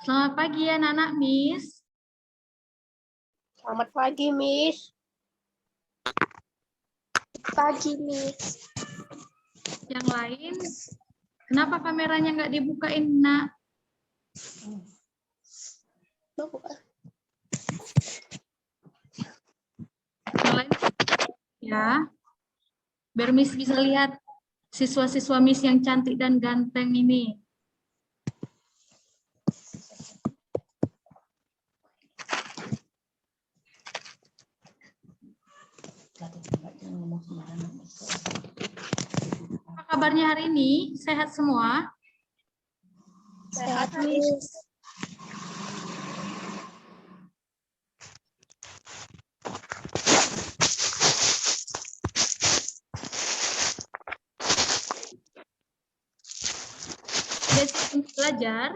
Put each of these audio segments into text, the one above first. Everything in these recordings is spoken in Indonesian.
Selamat pagi anak-anak, Miss. Selamat pagi, Miss. Pagi, Miss. Yang lain, kenapa kameranya nggak dibukain, Nak? Yang lain, ya. Biar Miss bisa lihat siswa-siswa Miss yang cantik dan ganteng ini. Apa kabarnya hari ini? Sehat semua? Sehat, Miss. Sudah siap untuk belajar?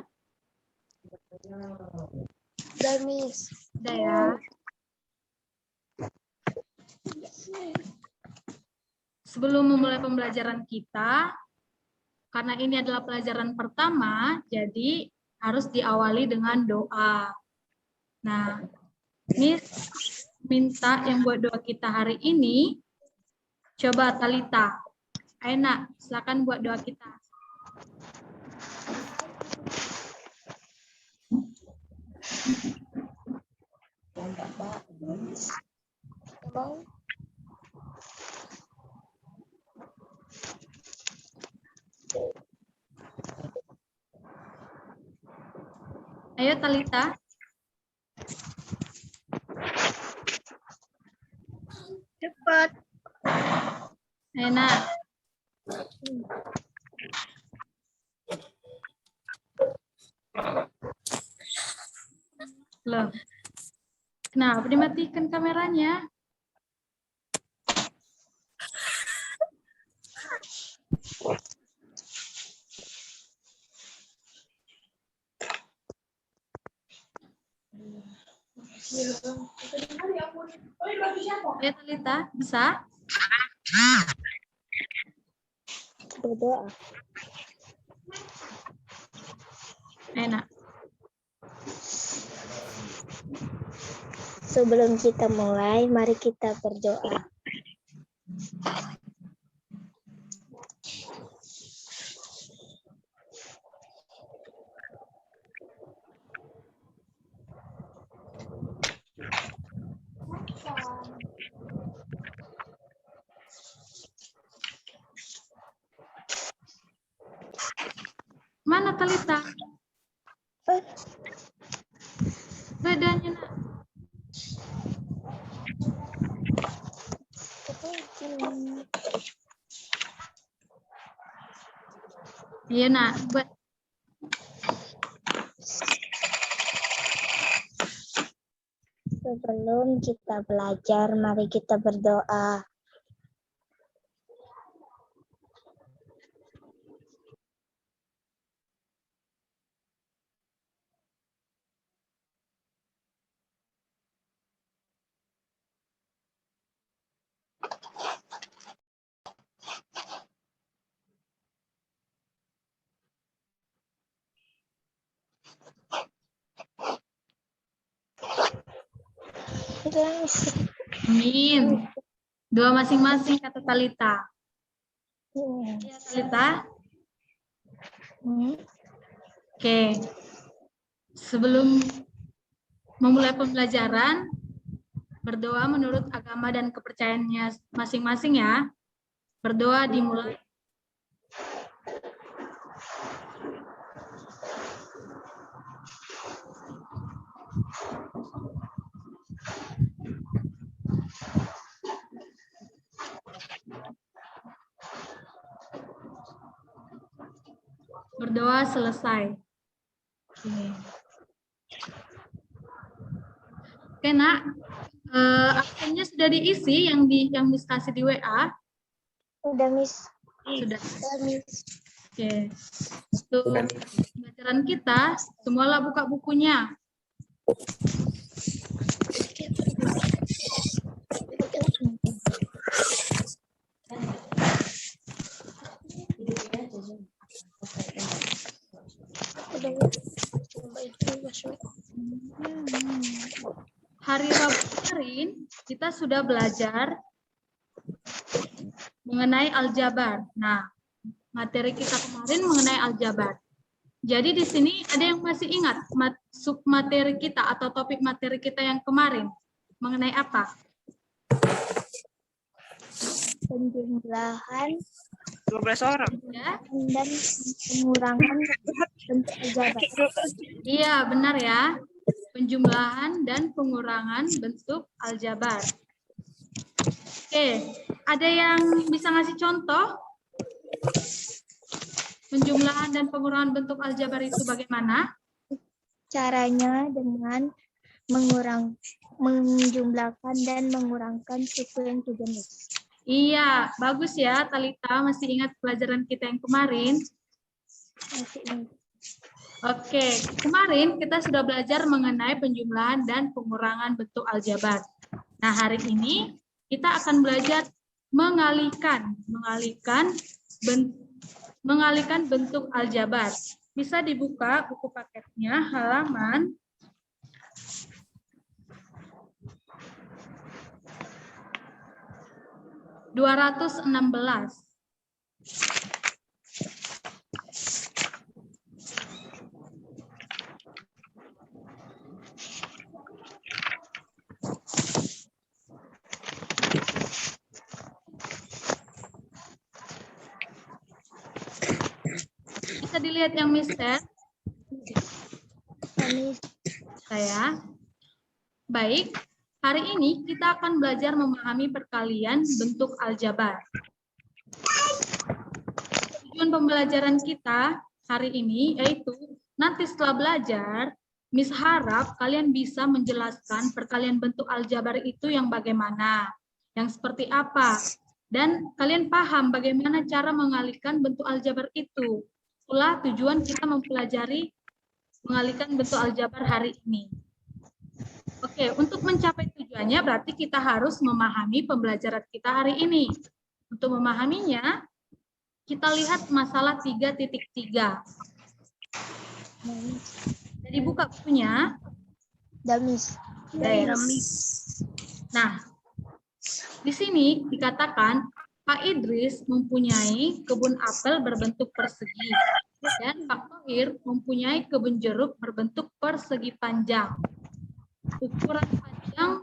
Udah, Miss. Sudah ya. Sebelum memulai pembelajaran kita, karena ini adalah pelajaran pertama, jadi harus diawali dengan doa. Nah, Miss minta yang buat doa kita hari ini, coba Talita. Ayo Nak, silakan buat doa kita. Ayo Talita. Cepat. Ayo Nak. Loh. Kenapa dimatikan kameranya? Ya Talita, bisa? Berdoa. Enak. Sebelum kita mulai, mari kita berdoa. Mana Talita? Bedanya Nak. Iya Nak. Sebelum kita belajar, mari kita berdoa. Amin. Doa masing-masing kata Talita. Ya Talita. Oke. Sebelum memulai pembelajaran, berdoa menurut agama dan kepercayaannya masing-masing ya. Berdoa dimulai. Berdoa selesai. Oke Nak, absennya sudah diisi yang Miss kasih di WA? Udah, Miss. Sudah. Udah, Miss. Oke. Untuk pembelajaran kita, semualah buka bukunya. Udah, Miss. hari Rabu kemarin kita sudah belajar mengenai aljabar. Nah, materi kita kemarin mengenai aljabar. Jadi di sini ada yang masih ingat submateri kita atau topik materi kita yang kemarin mengenai apa? Penjumlahan 12 orang. Ya? dan pengurangan bentuk aljabar. Iya, benar ya. Penjumlahan dan pengurangan bentuk aljabar. Oke, ada yang bisa ngasih contoh? Penjumlahan dan pengurangan bentuk aljabar itu bagaimana? Caranya dengan menjumlahkan dan mengurangkan suku yang sejenis. Iya, bagus ya Talita, masih ingat pelajaran kita yang kemarin? Masih ingat. Oke, kemarin kita sudah belajar mengenai penjumlahan dan pengurangan bentuk aljabar. Nah, hari ini kita akan belajar mengalihkan bentuk aljabar. Bisa dibuka buku paketnya halaman 216. Bisa dilihat yang Mister? Saya. Baik, hari ini kita akan belajar memahami perkalian bentuk aljabar. Tujuan pembelajaran kita hari ini yaitu nanti setelah belajar, Miss harap kalian bisa menjelaskan perkalian bentuk aljabar itu yang bagaimana, yang seperti apa, dan kalian paham bagaimana cara mengalihkan bentuk aljabar itu. Itulah tujuan kita mempelajari mengalihkan bentuk aljabar hari ini. Oke, untuk mencapai tujuannya berarti kita harus memahami pembelajaran kita hari ini. Untuk memahaminya, kita lihat masalah 3.3. Jadi buka bukunya. Damis. Nah, di sini dikatakan Pak Idris mempunyai kebun apel berbentuk persegi dan Pak Thohir mempunyai kebun jeruk berbentuk persegi panjang. Ukuran panjang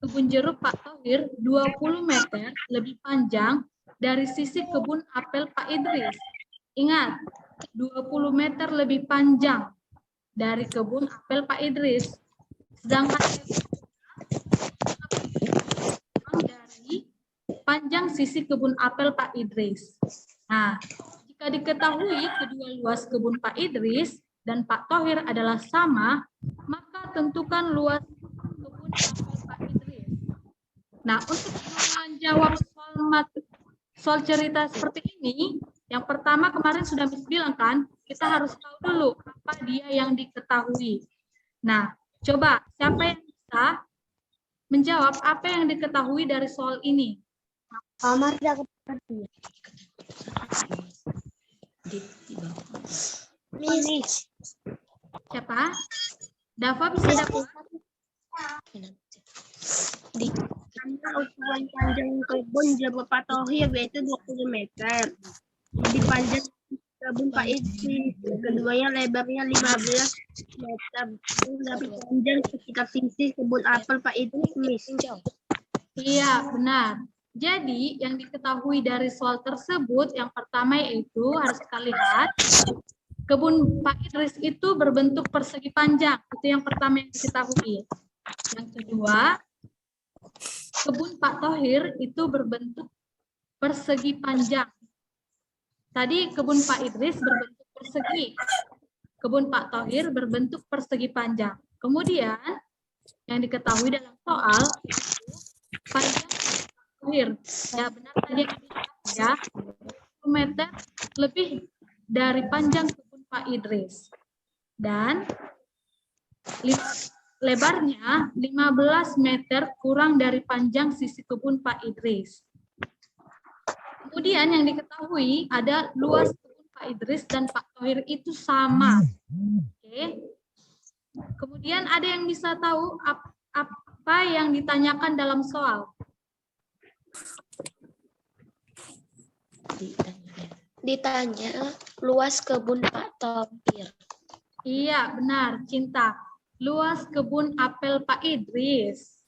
kebun jeruk Pak Thohir 20 meter lebih panjang dari sisi kebun apel Pak Idris. Ingat, 20 meter lebih panjang dari kebun apel Pak Idris. Sedangkan dari panjang sisi kebun apel Pak Idris. Nah, jika diketahui kedua luas kebun Pak Idris dan Pak Thohir adalah sama, maka tentukan luas kebun apel Pak Idris. Nah, untuk menjawab soal cerita seperti ini, yang pertama kemarin sudah Miss bilang kan, kita harus tahu dulu apa dia yang diketahui. Nah, coba siapa yang bisa menjawab apa yang diketahui dari soal ini? Miss. Siapa? Dava bisa dapat? Karena ukuran panjang kebun jeruk Pak Thohir yaitu 20 meter. Lebih panjang kebun Pak Idris. Keduanya lebarnya 15 meter. Lebih panjang sekitar sisi kebun apel Pak Idris, Miss. Iya, benar. Jadi, yang diketahui dari soal tersebut, yang pertama yaitu harus kita lihat, kebun Pak Idris itu berbentuk persegi panjang. Itu yang pertama yang diketahui. Yang kedua, kebun Pak Thohir itu berbentuk persegi panjang. Tadi kebun Pak Idris berbentuk persegi. Kebun Pak Thohir berbentuk persegi panjang. Kemudian, yang diketahui dalam soal, panjang Thohir. Ya, benar tadi yang ya, 10 meter lebih dari panjang kebun Pak Idris. Dan lebarnya 15 meter kurang dari panjang sisi kebun Pak Idris. Kemudian yang diketahui ada luas kebun Pak Idris dan Pak Thohir itu sama. Oke. Kemudian ada yang bisa tahu apa yang ditanyakan dalam soal? Ditanya luas kebun Pak Tohir. Iya, benar, Cinta. Luas kebun apel Pak Idris.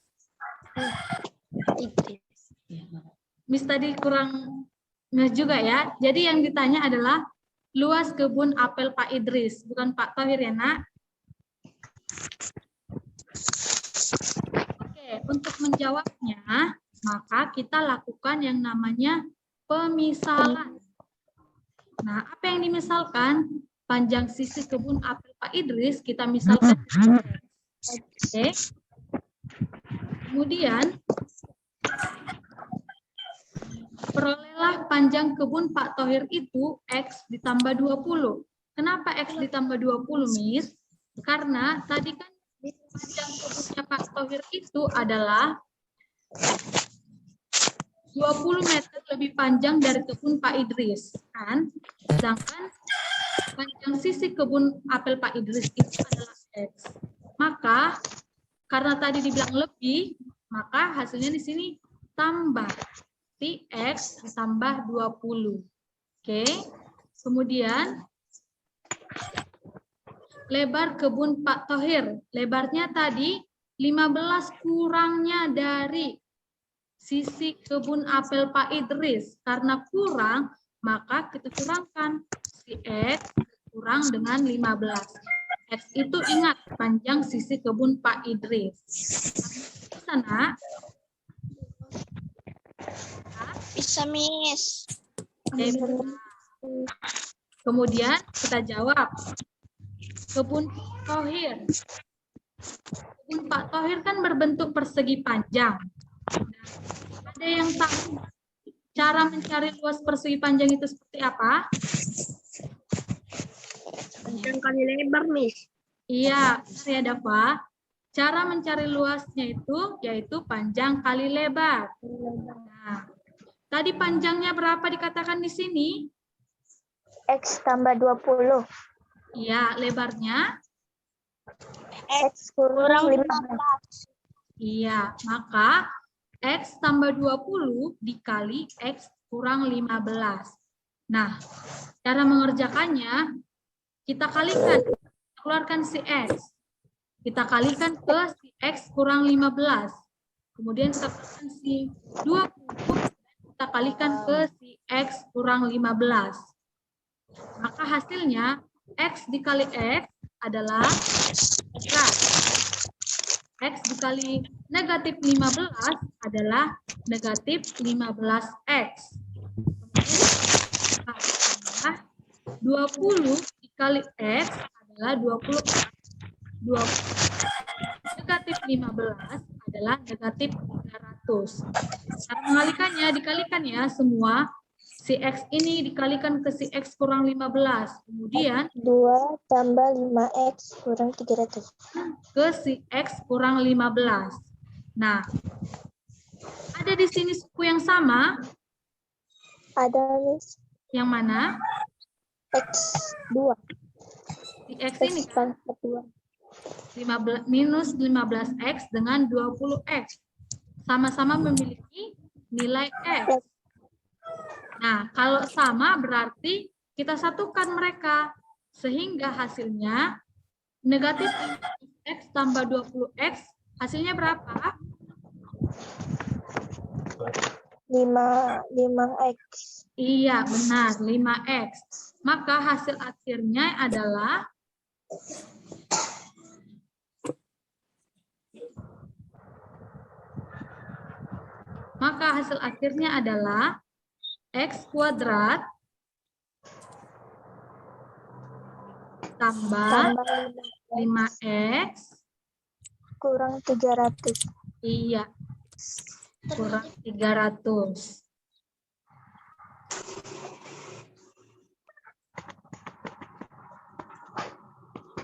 Miss tadi kurang nge juga ya. Jadi yang ditanya adalah luas kebun apel Pak Idris, bukan Pak Tohir ya, Nak? Oke, untuk menjawabnya, maka kita lakukan yang namanya pemisalan. Nah, apa yang dimisalkan? Panjang sisi kebun apel Pak Idris kita misalkan. Oke. Kemudian perolehlah panjang kebun Pak Tohir itu X ditambah 20. Kenapa X ditambah 20, Miss? Karena tadi kan panjang kebunnya Pak Tohir itu adalah 20 meter lebih panjang dari kebun Pak Idris, kan? Sedangkan panjang sisi kebun apel Pak Idris itu adalah X. Maka karena tadi dibilang lebih, maka hasilnya di sini tambah. Di X ditambah 20. Oke. Kemudian lebar kebun Pak Tohir. Lebarnya tadi 15 kurangnya dari sisi kebun apel Pak Idris. Karena kurang, maka kita kurangkan. Si X kurang dengan 15. X itu ingat panjang sisi kebun Pak Idris. Di sana Bisa, Miss. Kemudian kita jawab. Kebun Tohir. Kebun Pak Tohir kan berbentuk persegi panjang. Nah, ada yang tahu cara mencari luas persegi panjang itu seperti apa? Panjang kali lebar, Miss. Iya, benar ya, Dava. Cara mencari luasnya itu yaitu panjang kali lebar. Nah, tadi panjangnya berapa dikatakan di sini? X tambah 20. Iya, lebarnya? X kurang 15. Iya, maka X tambah 20 dikali X kurang 15. Nah, cara mengerjakannya, kita kalikan, keluarkan si X. Kita kalikan ke si X kurang 15. Kemudian kita kalikan si 20, kita kalikan ke si X kurang 15. Maka hasilnya X dikali X adalah X dikali negatif 15 adalah negatif 15X. Kemudian 20 dikali X adalah 20. Negatif 15 adalah negatif 300. Cara mengalikannya, dikalikan ya semua. Si X ini dikalikan ke si X kurang 15. Kemudian 2 tambah 5X kurang 300. ke si X kurang 15. Nah, ada di sini suku yang sama. Ada, Miss. Yang mana? X2. Si X ini kan 15, minus 15X dengan 20X. Sama-sama memiliki nilai X. Nah, kalau sama berarti kita satukan mereka. Sehingga hasilnya negatif X tambah 20X, hasilnya berapa? 5X. Iya, benar, 5X. Maka hasil akhirnya adalah X kuadrat tambah 5X kurang 300. Iya, kurang 300.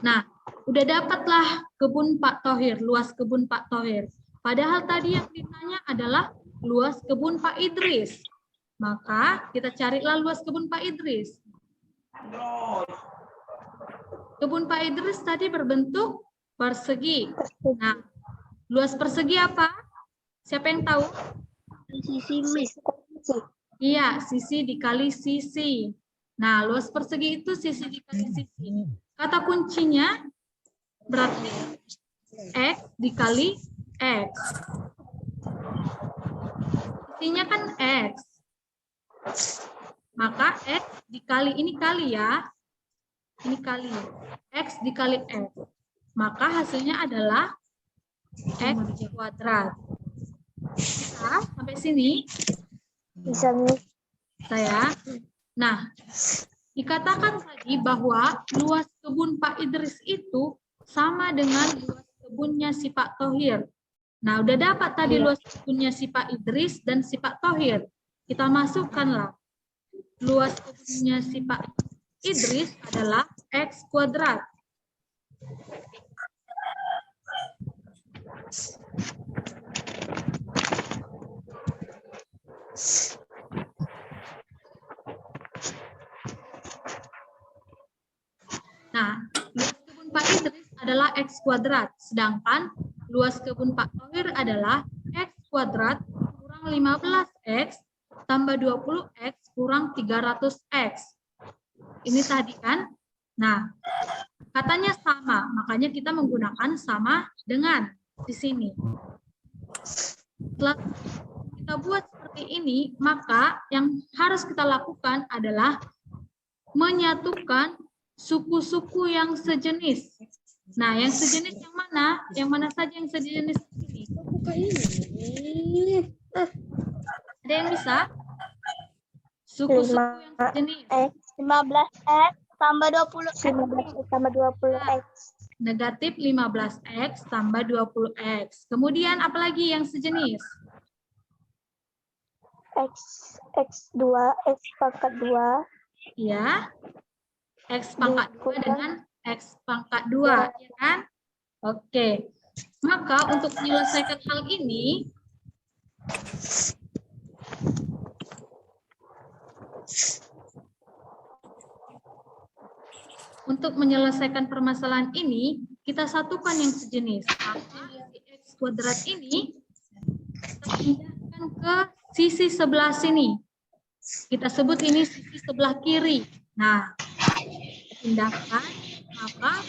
Nah, udah dapatlah kebun Pak Tohir, luas kebun Pak Tohir. Padahal tadi yang ditanya adalah luas kebun Pak Idris. Maka kita carilah luas kebun Pak Idris. Kebun Pak Idris tadi berbentuk persegi. Nah, Luas persegi apa? Siapa yang tahu? Sisi Miss. Iya, sisi dikali sisi. Nah, luas persegi itu sisi dikali sisi. Kata kuncinya berarti X dikali X. Sisinya kan X. Maka X dikali, ini kali ya. Ini kali. X dikali X. Maka hasilnya adalah X kuadrat. Bisa sampai sini? Bisa, Miss. Saya. Nah, dikatakan tadi bahwa luas kebun Pak Idris itu sama dengan luas kebunnya si Pak Thohir. Nah, udah dapat tadi luas kebunnya si Pak Idris dan si Pak Thohir. Kita masukkanlah. Luas kebunnya si Pak Idris adalah X kuadrat. Nah, luas kebun Pak Idris adalah X kuadrat, sedangkan luas kebun Pak Thohir adalah X kuadrat kurang 15X tambah 20X kurang 300X. Ini tadi kan? Nah, katanya sama, makanya kita menggunakan sama dengan di sini. Setelah kita buat seperti ini, maka yang harus kita lakukan adalah menyatukan suku-suku yang sejenis. Nah, yang sejenis yang mana? Yang mana saja yang sejenis ini? Ada yang bisa? Suku-suku yang sejenis. 15X tambah 20X. 15X tambah 20X. Negatif 15X tambah 20X. Kemudian apalagi yang sejenis? X2, X pangkat 2. Ya. X pangkat 2 dengan X pangkat 2, ya kan? Oke. Maka untuk menyelesaikan hal ini, untuk menyelesaikan permasalahan ini, kita satukan yang sejenis. Maka X kuadrat ini kita pindahkan ke sisi sebelah sini. Kita sebut ini sisi sebelah kiri. Nah, pindahkan, maka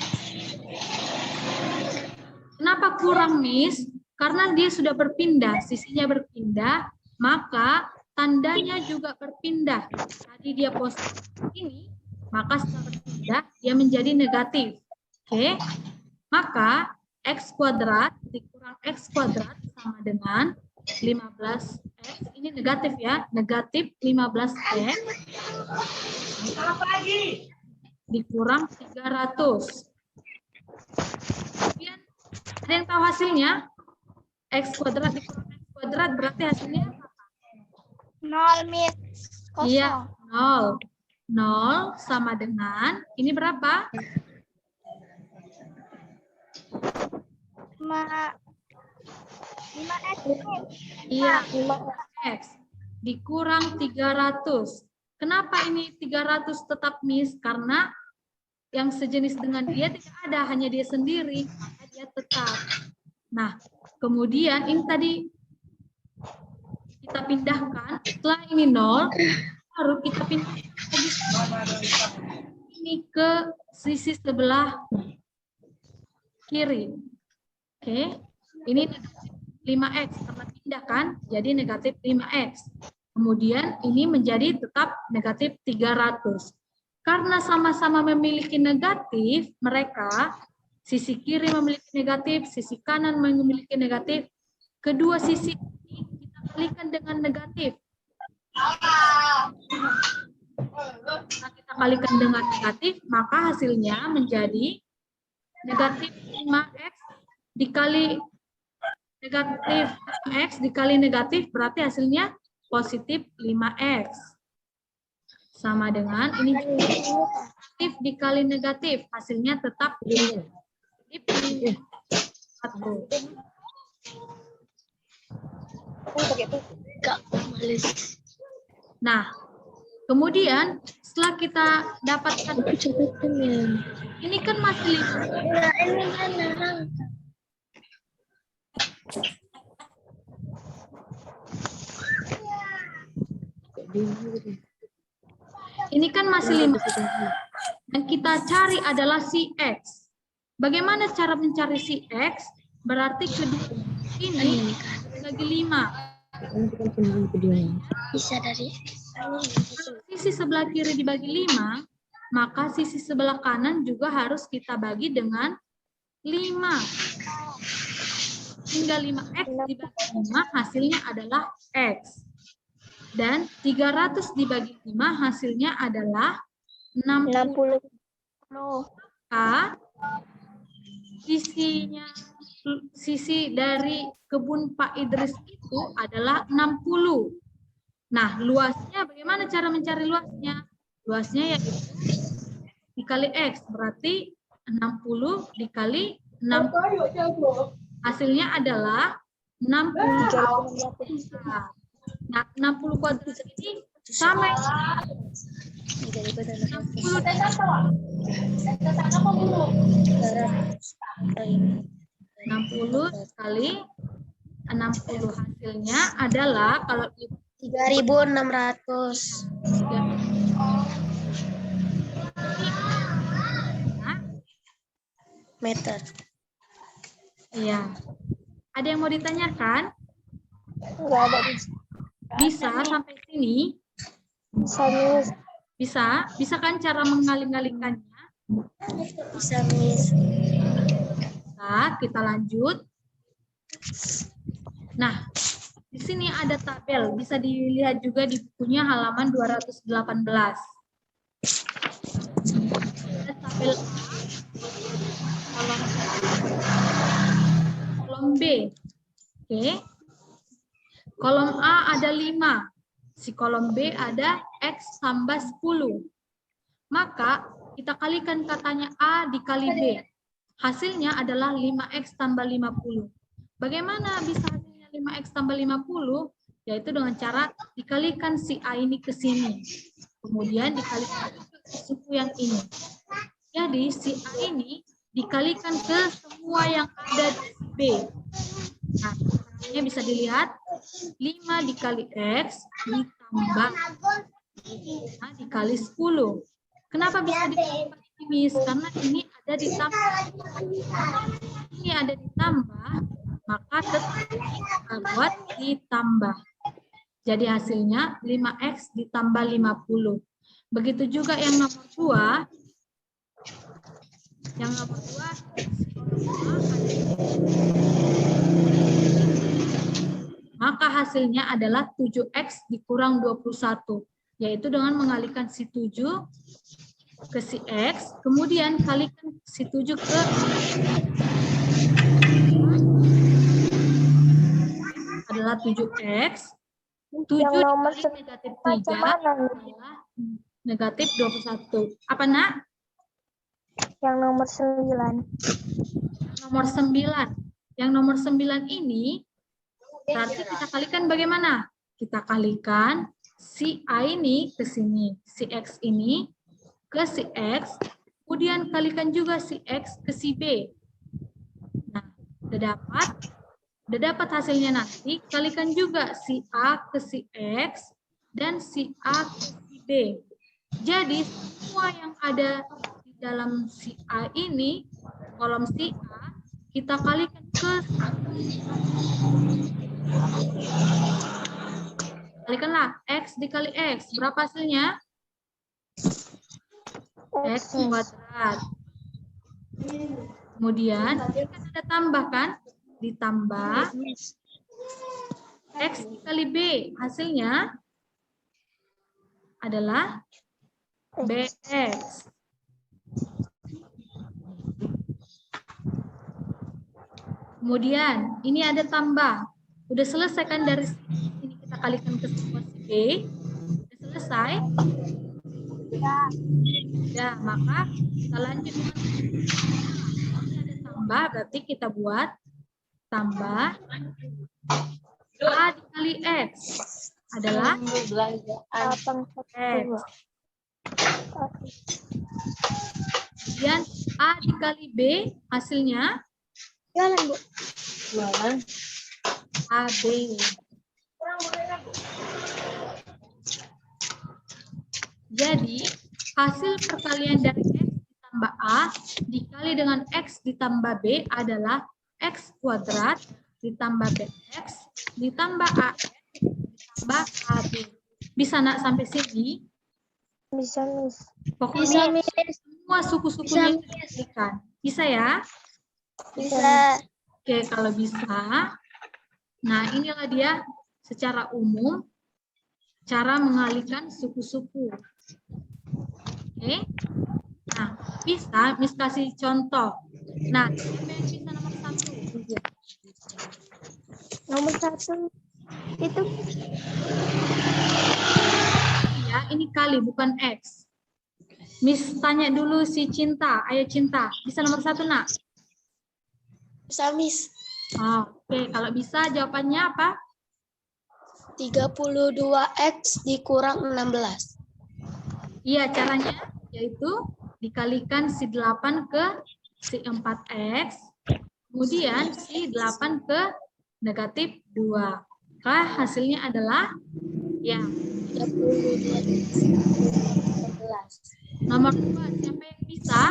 kenapa kurang, Miss? Karena dia sudah berpindah, sisinya berpindah, maka tandanya juga berpindah. Tadi dia positif ini, maka setelah berpindah, dia menjadi negatif. Oke, maka X kuadrat dikurang X kuadrat sama dengan 15X, ini negatif ya, negatif 15X dikurang 300. Kemudian ada yang tahu hasilnya? X kuadrat dikurang X kuadrat berarti hasilnya apa? 0, Miss. Kosong. Iya, 0. 0 sama dengan, ini berapa? 5X. Iya, 5X dikurang 300. Kenapa ini 300 tetap, Miss? Karena yang sejenis dengan dia tidak ada, hanya dia sendiri, maka dia tetap. Nah, kemudian ini tadi kita pindahkan, setelah ini 0, baru kita pindahkan ini ke sisi sebelah kiri. Oke, ini negatif 5X, karena pindah kan, jadi negatif 5X. Kemudian ini menjadi tetap negatif 300. Karena sama-sama memiliki negatif, mereka sisi kiri memiliki negatif, sisi kanan memiliki negatif. Kedua sisi ini kita kalikan dengan negatif. Nah, kita kalikan dengan negatif, maka hasilnya menjadi negatif 5X dikali negatif 5X dikali negatif, berarti hasilnya positif 5X. Sama dengan ini negatif dikali negatif, hasilnya tetap positif 1. Nah, kemudian setelah kita dapatkan ini kan masih 5. Ini kan masih 5. Yang kita cari adalah si X. Bagaimana cara mencari si X? Berarti kedua ini bagi 5. Bisa dari Kalau sisi sebelah kiri dibagi 5, maka sisi sebelah kanan juga harus kita bagi dengan 5. Hingga 5X dibagi 5 hasilnya adalah X. Dan 300 dibagi 5 hasilnya adalah 60. 60. Maka sisi dari kebun Pak Idris itu adalah 60. Nah, luasnya bagaimana cara mencari luasnya? Luasnya yaitu dikali X, berarti 60 dikali 60. Hasilnya adalah 60 kuadrat. Nah, 60 kuadrat ini sama 60 kali 60 hasilnya adalah kalau 3.600 meter. Iya. Ada yang mau ditanyakan? Enggak ada. Bisa sampai sini? Bisa, Miss. Bisa kan cara mengalih-alihkannya? Bisa, Miss. Nah, kita lanjut. Nah, di sini ada tabel, bisa dilihat juga di bukunya halaman 218. Ada tabel A, kolom B. Oke. Kolom A ada 5. Si kolom B ada X tambah 10. Maka kita kalikan katanya A dikali B. Hasilnya adalah 5X tambah 50. Bagaimana bisa hasilnya 5X tambah 50? Yaitu dengan cara dikalikan si A ini ke sini. Kemudian dikalikan ke suku yang ini. Jadi si A ini dikalikan ke semua yang ada di B. Nah, caranya bisa dilihat 5 dikali X ditambah 5 dikali 10. Kenapa bisa ditambah ini? Karena ini ada ditambah. Ini ada ditambah, maka tetap kita buat ditambah. Jadi hasilnya 5X ditambah 50. Begitu juga yang nomor 2. Yang nomor 2, maka hasilnya adalah 7X dikurang 21. Yaitu dengan mengalihkan si 7 ke si X, kemudian kalikan si 7 ke adalah 7X. 7 dikali negatif 3 adalah negatif 21. Apa, Nak? Yang nomor 9. Nomor 9. Yang nomor 9 ini berarti kita kalikan bagaimana? Kita kalikan si A ini ke sini, si X ini ke si X, kemudian kalikan juga si X ke si B. Nah, udah dapat hasilnya nanti, kalikan juga si A ke si X dan si A ke si B. Jadi semua yang ada di dalam si A ini, kolom si A, kita kalikan ke kalikanlah X dikali X. Berapa hasilnya? X kuadrat. Kemudian kan ada tambah kan? Ditambah X dikali B. Hasilnya adalah BX. Kemudian ini ada tambah. Udah selesai kan dari sini kita kalikan ke semua si B. Udah selesai? Ya, maka kita lanjut. Ini ada tambah, berarti kita buat tambah A dikali X adalah X. Kemudian A dikali B hasilnya AB. Jadi, hasil perkalian dari X ditambah A dikali dengan X ditambah B adalah X kuadrat ditambah BX ditambah AX ditambah AB. Bisa nak sampai sini? Bisa, Miss. Pokoknya Miss. semua suku-sukunya dikalikan. Bisa ya? Bisa. Oke, kalau bisa. Nah, inilah dia secara umum cara mengalihkan suku-suku. Oke. Nah, bisa Miss kasih contoh. Nah, siapa yang bisa nomor 1? Nomor 1 itu Ya, ini kali bukan X. Miss tanya dulu si Cinta. Ayo Cinta, bisa nomor 1 nak? Bisa, Miss. Oke, kalau bisa jawabannya apa? 32X dikurang 16. Iya, caranya yaitu dikalikan si 8 ke si 4X, kemudian si 8 ke negatif 2. Maka hasilnya adalah ya 32X nomor 2. Siapa yang bisa?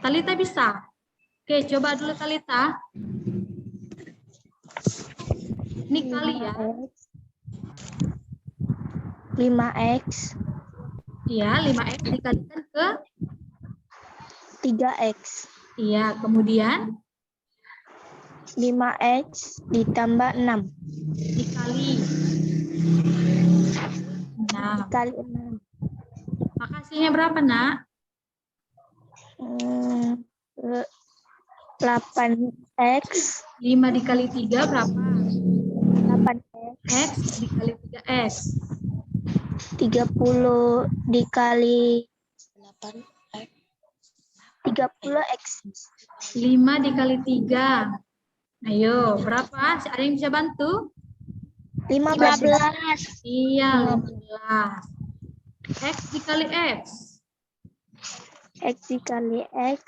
Talita bisa? Oke, coba dulu Talita. Ini kali ya. 5X Iya, 5X dikalikan ke 3X. iya, kemudian 5X ditambah 6 dikali. Nah, kali 6. maka hasilnya berapa, Nak? 8X 5 dikali 3 berapa? 8X X dikali 3X. 30 dikali 8X 30X 5 dikali 3. Ayo, berapa? Ada yang bisa bantu? 15. Iya, 15. X dikali X. X dikali X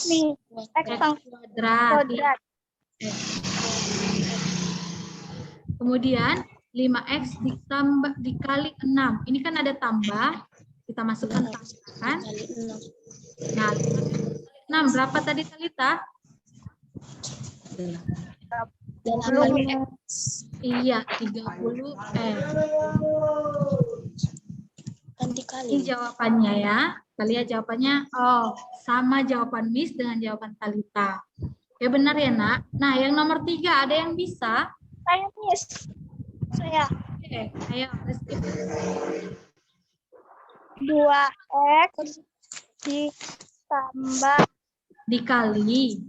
nih X Kuadrat. X. Kemudian 5X ditambah dikali 6. Ini kan ada tambah. Kita masukkan tambahan. kali 6. Nah, 6 berapa tadi Talita? 8X Iya, 30X. kan dikali. Ini jawabannya ya. Kita lihat jawabannya. Oh, sama jawaban Miss dengan jawaban Talita. Ya benar ya, Nak? Nah, yang nomor 3 ada yang bisa? Saya Miss. Saya Oke, ayo. Rizky. 2X ditambah Dikali.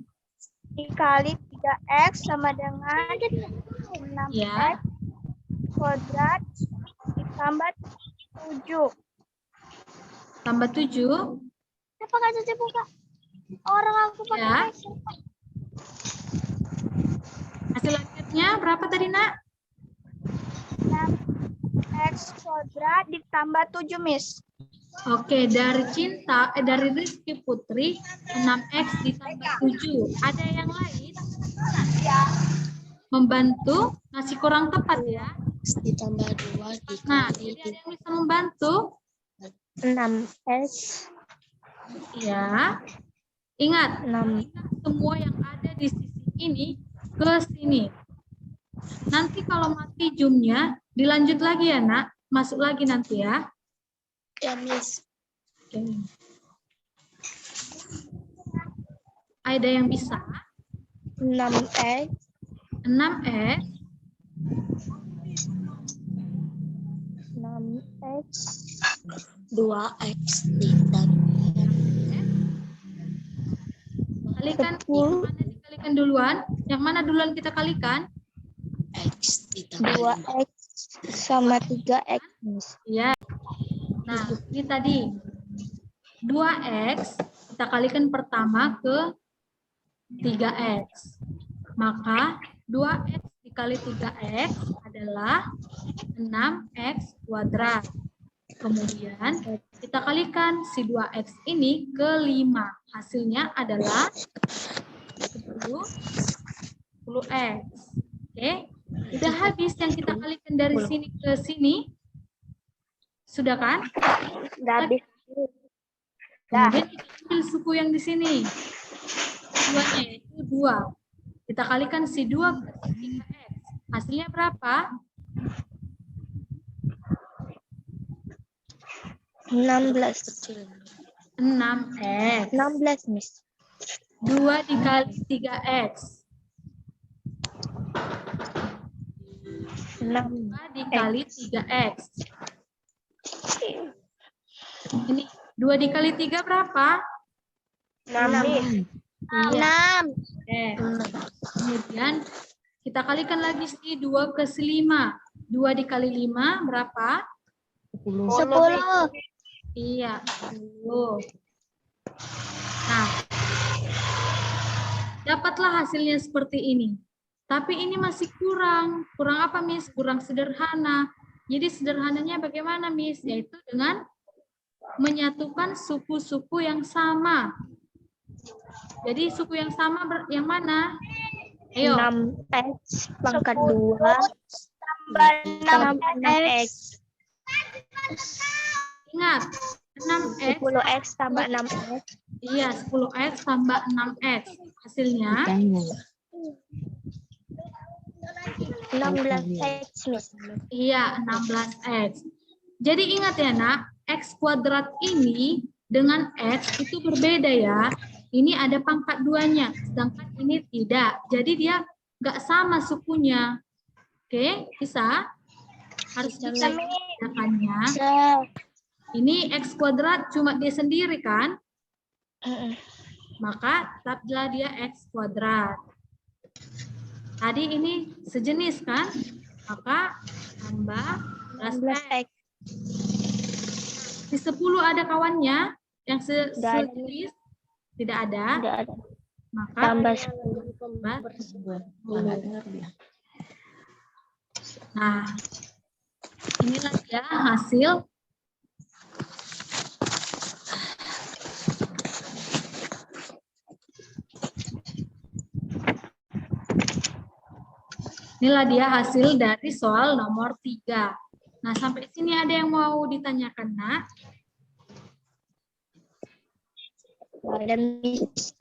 3X sama dengan 6X Ya. kuadrat ditambah 7. Tambah 7. Kenapa nggak Caca buka? Orang aku pakai Ya. Excel. Hasil akhirnya berapa tadi, Nak? 6X kuadrat ditambah 7, Miss. Oke, dari dari Rizky Putri 6X ditambah 7. Ada yang lain? Membantu? Masih kurang tepat ya. X ditambah 2 Nah, dikali jadi ada yang bisa membantu? 6X Ya. Ingat, 6 semua yang ada di sisi ini ke sini. Nanti kalau mati zoom-nya, dilanjut lagi ya, Nak. Masuk lagi nanti ya. ya, Miss. Oke. Ada yang bisa? 6X 6X 2X ditambah kalikan. 10. Yang mana dikalikan duluan? Yang mana duluan kita kalikan? X ditambah 2X sama 3X, Miss. Ya. Nah, ini tadi 2X kita kalikan pertama ke 3X. Maka 2X dikali 3X adalah 6X kuadrat. Kemudian kita kalikan si 2X ini ke 5. Hasilnya adalah 10X. Oke. Udah habis yang kita kalikan dari sini ke sini. Sudah kan? Udah habis. Kemudian kita ambil suku yang di sini. Duanya yaitu 2. Kita kalikan si 2 ke 3x. Hasilnya berapa? 16. 6x. 16, Miss. 2 dikali 3x. 6. 2 dikali 3x. Ini 2 dikali 3 berapa? 6, Miss. Iya. Kemudian kita kalikan lagi si 2 ke 5. 2 dikali 5 berapa? 10. Iya, 10. Nah, dapatlah hasilnya seperti ini. Tapi ini masih kurang. Kurang apa, Miss? Kurang sederhana. Jadi sederhananya bagaimana, Miss? Yaitu dengan menyatukan suku-suku yang sama. Jadi suku yang sama yang mana? Ayo. 6x pangkat 2 tambah 6x. Ingat, 6x. 10x tambah 6x. Iya, 10x tambah 6x. Hasilnya 16x, Miss. iya, 16x. Jadi ingat ya, Nak, x kuadrat ini dengan x itu berbeda ya. Ini ada pangkat 2-nya, sedangkan ini tidak. Jadi dia nggak sama sukunya. Oke, bisa? Harus bisa bedakannya. Ini x kuadrat cuma dia sendiri kan? Maka tetaplah dia x kuadrat. Tadi ini sejenis kan? Maka tambah plus x. Di 10 ada kawannya yang sejenis? Tidak ada. Tidak ada. Maka Tambah nah, inilah ya hasil dari soal nomor 3. Nah, sampai sini ada yang mau ditanyakan, Nak? ada, Miss.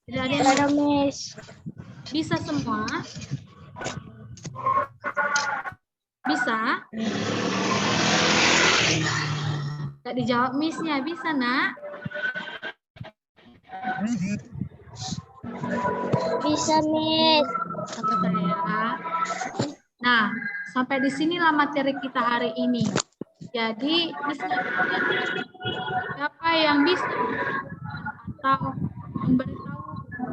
Tidak ada yang Ada, Miss. bisa semua? Bisa? Tidak dijawab Miss-nya, bisa, Nak? Bisa, Miss. Ya. Nah, sampai di sinilah materi kita hari ini. Jadi, siapa yang bisa atau memberitahu?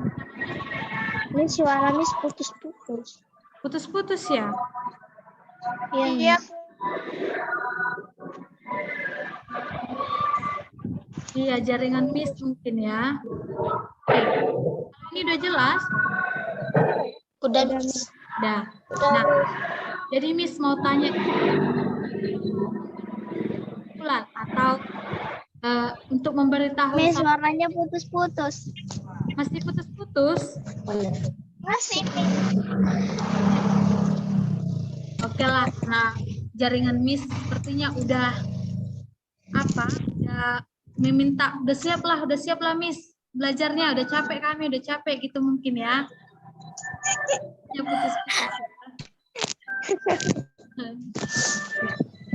Ini suara Miss putus-putus. Putus-putus ya? Iya. Iya, jaringan Miss mungkin ya. Oke. Ini udah jelas? Udah, Miss. Udah. Nah, jadi Miss mau tanya atau untuk memberitahu Miss, suaranya putus-putus. masih putus-putus. Masih. Oke lah. Nah, jaringan Miss sepertinya udah udah siap lah Miss. Belajarnya udah capek, kami udah capek gitu mungkin ya. Ya putus-putus.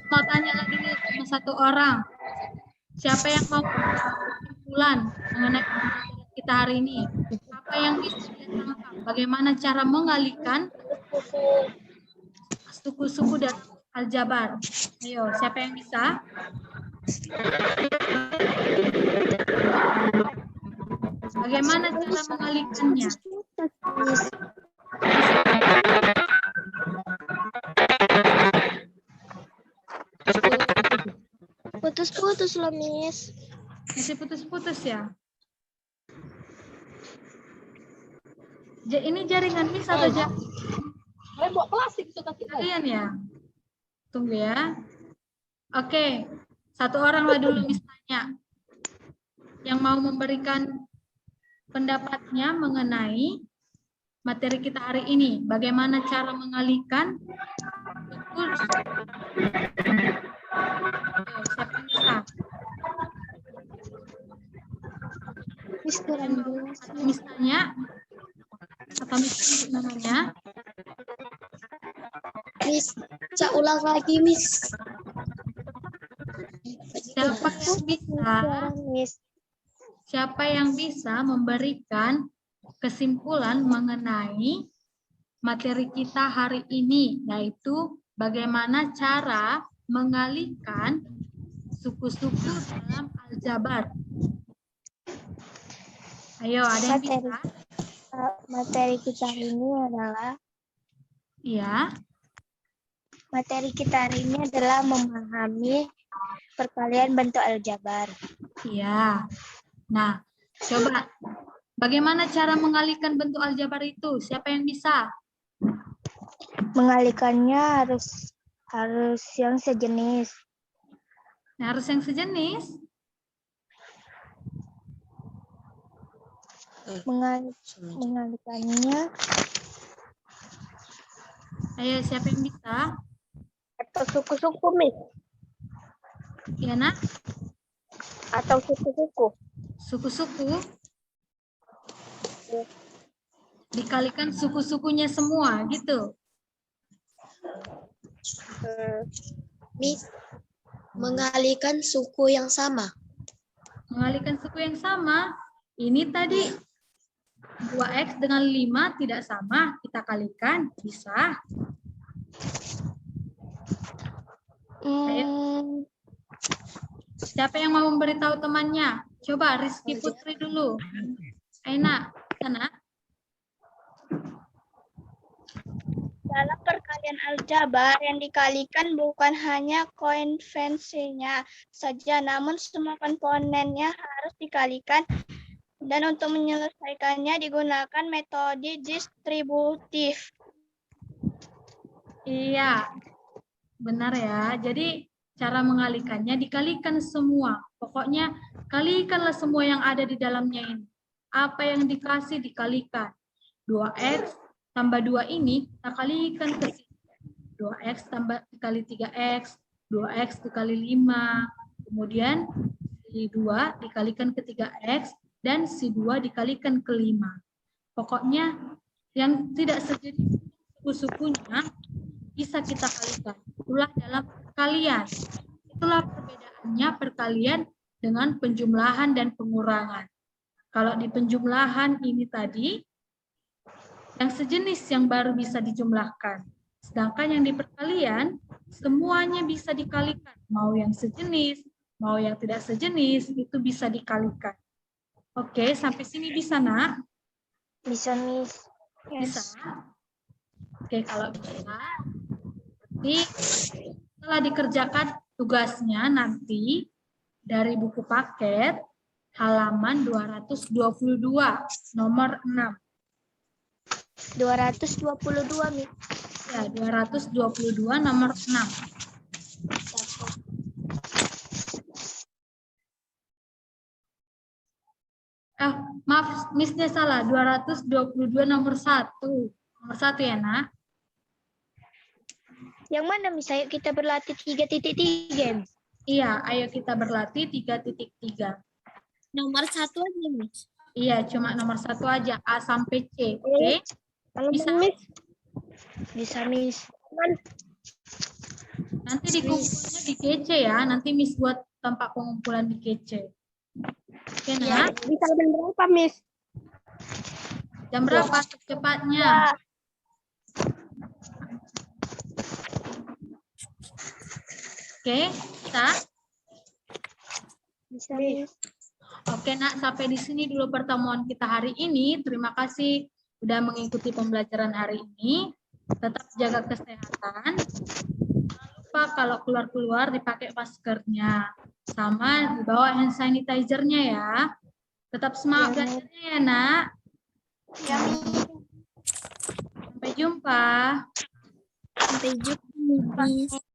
Mau tanya lagi nih sama satu orang. Siapa yang mau kesimpulan mengenai pembelajaran kita hari ini? Apa yang bisa kita tangkap? Bagaimana cara mengalihkan suku-suku dan aljabar? Ayo, siapa yang bisa? Bagaimana cara mengalihkannya? Putus-putus loh, Miss. Masih putus-putus ya? Ini jaringan Miss atau kalian ya? Tunggu ya. Oke, satu orang lah dulu Miss tanya. Yang mau memberikan pendapatnya mengenai materi kita hari ini. Bagaimana cara mengalihkan Miss kurang jelas. Atau Miss tanya? Atau Miss sebut namanya? Miss, cak ulang lagi, Miss. Siapa yang bisa? Miss. Siapa yang bisa memberikan kesimpulan mengenai materi kita hari ini, yaitu bagaimana cara mengalihkan suku-suku dalam aljabar. Ayo, ada yang bisa? Materi kita ini adalah Iya. materi kita hari ini adalah memahami perkalian bentuk aljabar. Iya. Nah, coba bagaimana cara mengalihkan bentuk aljabar itu? Siapa yang bisa? Mengalihkannya harus yang sejenis. Nah, harus yang sejenis. Mengalihkannya Ayo, siapa yang bisa? Atau suku-suku, Miss. Iya, Nak? Atau suku-suku. Suku-suku. Dikalikan suku-sukunya semua, gitu. Miss, mengalihkan suku yang sama. Mengalihkan suku yang sama. Ini tadi 2x dengan 5 tidak sama. Kita kalikan. Bisa. Ayo. Siapa yang mau memberitahu temannya? Coba Rizky Putri dulu. Aina, sana. dalam perkalian aljabar yang dikalikan bukan hanya konvensinya saja, namun semua komponennya harus dikalikan. Dan untuk menyelesaikannya digunakan metode distributif. Iya, benar ya. Jadi cara mengalihkannya dikalikan semua. Pokoknya kalikanlah semua yang ada di dalamnya ini. Apa yang dikasih dikalikan. 2x tambah 2 ini kita kalikan ke sini. 2x tambah dikali 3x, 2x dikali 5. Kemudian si 2 dikalikan ke 3x dan si 2 dikalikan ke 5. Pokoknya yang tidak sejenis suku-sukunya bisa kita kalikan. Itulah dalam perkalian. Itulah perbedaannya perkalian dengan penjumlahan dan pengurangan. Kalau di penjumlahan ini tadi, yang sejenis yang baru bisa dijumlahkan. Sedangkan yang di perkalian, semuanya bisa dikalikan. Mau yang sejenis, mau yang tidak sejenis, itu bisa dikalikan. Oke, sampai sini bisa, Nak? Bisa, Miss. Bisa. Oke, kalau bisa, nanti setelah dikerjakan tugasnya nanti dari buku paket halaman 222 nomor 6. 222, Miss. Ya, 222 nomor 6. Maaf, Miss-nya salah. 222 nomor 1. Nomor 1 ya, Nak? Yang mana, Miss? Ayo kita berlatih 3.3. Iya, ayo kita berlatih 3.3. Nomor 1 aja, Miss. Iya, cuma nomor 1 aja, A sampai C. Oke? Bisa? Bisa, Miss. Nanti dikumpulnya di GC ya. Nanti Miss buat tempat pengumpulan di GC. Oke, Nak? Bisa jam berapa, Miss? Jam berapa cepatnya? Oke, bisa? Bisa, Miss. Oke, Nak, sampai di sini dulu pertemuan kita hari ini. Terima kasih sudah mengikuti pembelajaran hari ini. Tetap jaga kesehatan. Jangan lupa kalau keluar-keluar dipakai maskernya. Sama dibawa hand sanitizer-nya ya. Tetap semangat belajarnya ya, Nak. Ya, Miss. Sampai jumpa. Sampai jumpa, Miss.